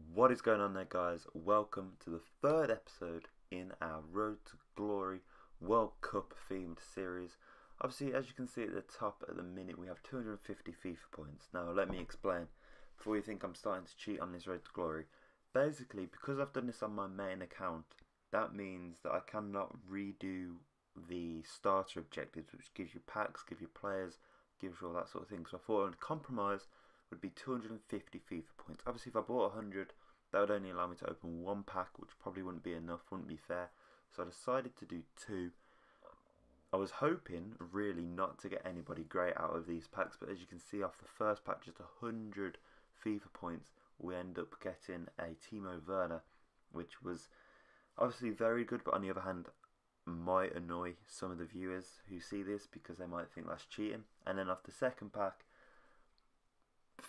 What is going on there, guys? Welcome to the third episode in our Road to Glory World Cup themed series. Obviously, as you can see at the top at the minute, we have 250 FIFA points. Now, let me explain before you think I'm starting to cheat on this Road to Glory. Basically, because I've done this on my main account, that means that I cannot redo the starter objectives, which gives you packs, gives you players, gives you all that sort of thing. So I thought a compromise would be 250 FIFA points. Obviously, if I bought 100, that would only allow me to open one pack, which probably wouldn't be enough, wouldn't be fair. So I decided to do two. I was hoping, really, not to get anybody great out of these packs, but as you can see off the first pack, just 100 FIFA points, we end up getting a Timo Werner, which was obviously very good, but on the other hand, might annoy some of the viewers who see this because they might think that's cheating. And then off the second pack,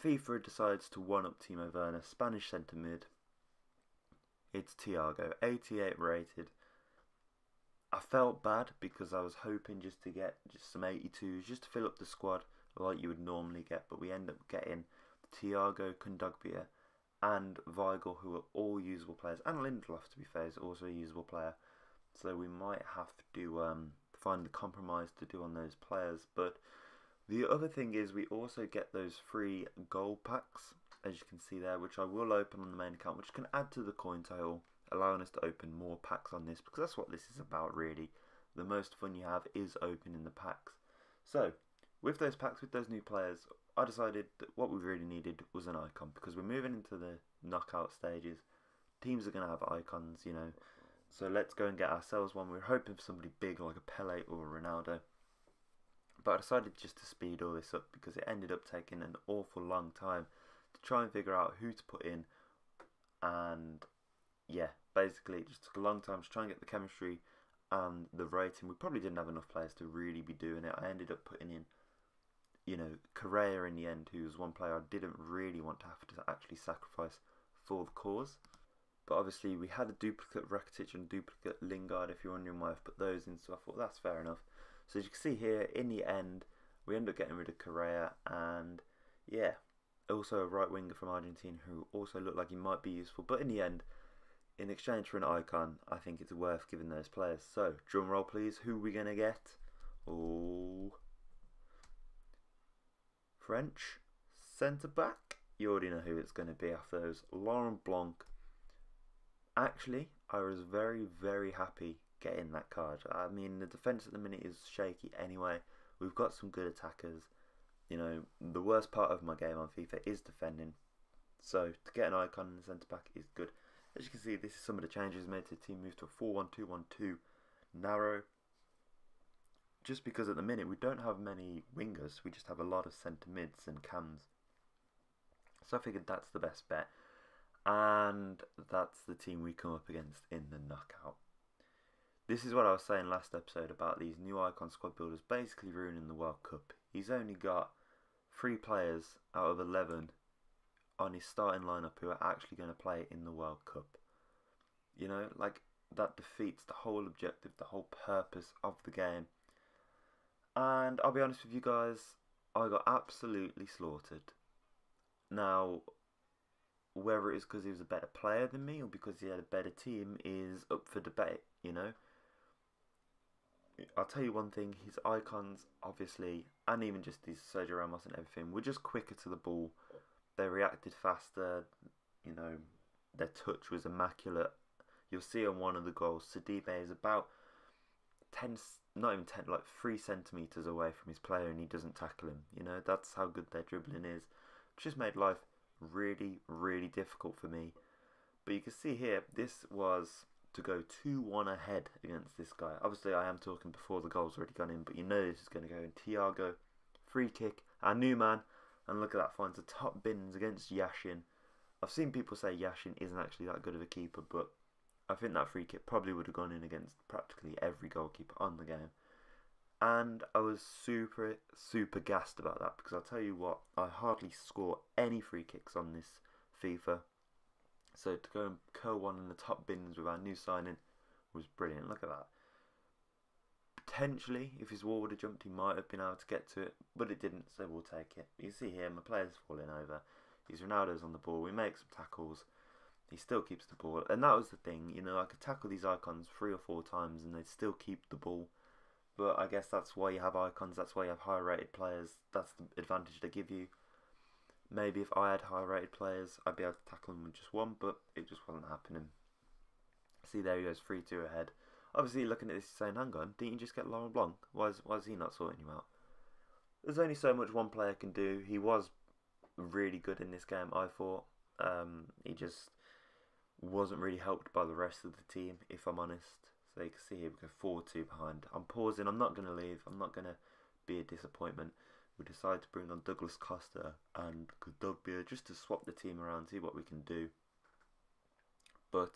FIFA decides to one-up Timo Werner, Spanish centre mid. It's Thiago, 88 rated. I felt bad because I was hoping just to get some 82s, just to fill up the squad like you would normally get, but we end up getting Thiago, Kondogbia and Weigl, who are all usable players, and Lindelof, to be fair, is also a usable player. So we might have to find the compromise to do on those players, but the other thing is we also get those free gold packs, as you can see there, which I will open on the main account, which can add to the coin total, allowing us to open more packs on this, because that's what this is about, really. The most fun you have is opening the packs. So, with those packs, with those new players, I decided that what we really needed was an icon, because we're moving into the knockout stages. Teams are going to have icons, you know, so let's go and get ourselves one. We're hoping for somebody big like a Pele or a Ronaldo. But I decided just to speed all this up because it ended up taking an awful long time to try and figure out who to put in. And yeah, basically it just took a long time to try and get the chemistry and the rating. We probably didn't have enough players to really be doing it. I ended up putting in, you know, Correa in the end, who was one player I didn't really want to have to actually sacrifice for the cause. But obviously we had a duplicate Rakitic and duplicate Lingard, if you're wondering why I've put those in, so I thought that's fair enough. So as you can see here, in the end, we end up getting rid of Correa and, yeah, also a right winger from Argentina who also looked like he might be useful. But in the end, in exchange for an icon, I think it's worth giving those players. So, drum roll please, who are we going to get? Oh, French centre-back. You already know who it's going to be after those. Laurent Blanc. Actually, I was very, very happy getting that card. I mean, the defence at the minute is shaky anyway. We've got some good attackers. You know, the worst part of my game on FIFA is defending. So, to get an icon in the centre-back is good. As you can see, this is some of the changes made to the team. Moved to a 4-1-2-1-2 narrow. Just because at the minute we don't have many wingers. We just have a lot of centre-mids and cams. So I figured that's the best bet. And that's the team we come up against in the knockout. This is what I was saying last episode about these new icon squad builders basically ruining the World Cup. He's only got 3 players out of 11 on his starting lineup who are actually going to play in the World Cup. You know, like, that defeats the whole objective, the whole purpose of the game. And I'll be honest with you guys, I got absolutely slaughtered. Now, whether it's because he was a better player than me or because he had a better team is up for debate, you know. I'll tell you one thing, his icons, obviously, and even just his Sergio Ramos and everything, were just quicker to the ball. They reacted faster, you know, their touch was immaculate. You'll see on one of the goals, Sidibe is about 10, not even 10, like 3 centimetres away from his player and he doesn't tackle him. You know, that's how good their dribbling is. It just made life really, really difficult for me. But you can see here, this was to go 2-1 ahead against this guy. Obviously, I am talking before the goal's already gone in, but you know this is going to go in. Thiago, free kick, our new man, and look at that, finds the top bins against Yashin. I've seen people say Yashin isn't actually that good of a keeper, but I think that free kick probably would have gone in against practically every goalkeeper on the game. And I was super, super gassed about that because I'll tell you what, I hardly score any free kicks on this FIFA. So to go and curl one in the top bins with our new signing was brilliant. Look at that. Potentially, if his wall would have jumped, he might have been able to get to it, but it didn't, so we'll take it. You see here, my player's falling over. His Ronaldo's on the ball. We make some tackles. He still keeps the ball, and that was the thing. You know, I could tackle these icons 3 or 4 times, and they'd still keep the ball. But I guess that's why you have icons. That's why you have high-rated players. That's the advantage they give you. Maybe if I had high-rated players, I'd be able to tackle them with just one, but it just wasn't happening. See, there he goes, 3-2 ahead. Obviously, looking at this, saying, hang on, didn't you just get Laurent Blanc? Why is he not sorting you out? There's only so much one player can do. He was really good in this game, I thought. He just wasn't really helped by the rest of the team, if I'm honest. So you can see here we go 4-2 behind. I'm pausing. I'm not going to leave. I'm not going to be a disappointment. We decided to bring on Douglas Costa and Kudogbia just to swap the team around, see what we can do. But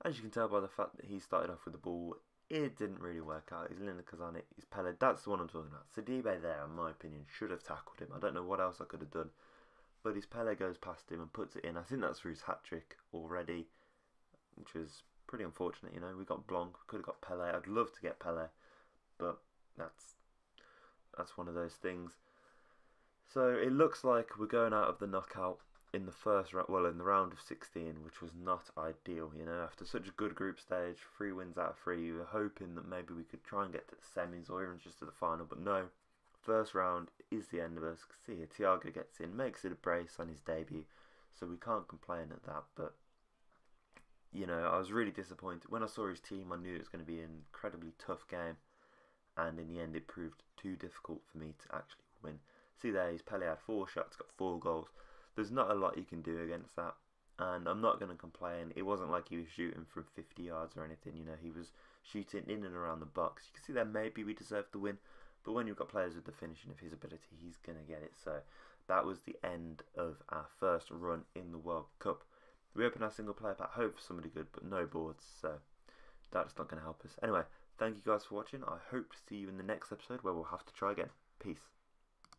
as you can tell by the fact that he started off with the ball, it didn't really work out. He's Lina Kazanic, he's Pele. That's the one I'm talking about. Sidibe there, in my opinion, should have tackled him. I don't know what else I could have done. But his Pele goes past him and puts it in. I think that's for his hat-trick already, which was pretty unfortunate, you know. We got Blanc, we could have got Pele. I'd love to get Pele, but that's one of those things. So it looks like we're going out of the knockout in the first round, well, in the round of 16, which was not ideal, you know. After such a good group stage, 3 wins out of 3, you were hoping that maybe we could try and get to the semis or even just to the final, but no. First round is the end of us. See here, Thiago gets in, makes it a brace on his debut, so we can't complain at that. But you know, I was really disappointed when I saw his team. I knew it was going to be an incredibly tough game, and in the end, it proved too difficult for me to actually win. See there, his Pele had 4 shots, got 4 goals. There's not a lot you can do against that, and I'm not going to complain. It wasn't like he was shooting from 50 yards or anything. You know, he was shooting in and around the box. You can see there maybe we deserved the win. But when you've got players with the finishing of his ability, he's going to get it. So that was the end of our first run in the World Cup. We opened our single player pack, hope for somebody good, but no boards. So that's not going to help us. Anyway, thank you guys for watching. I hope to see you in the next episode where we'll have to try again. Peace.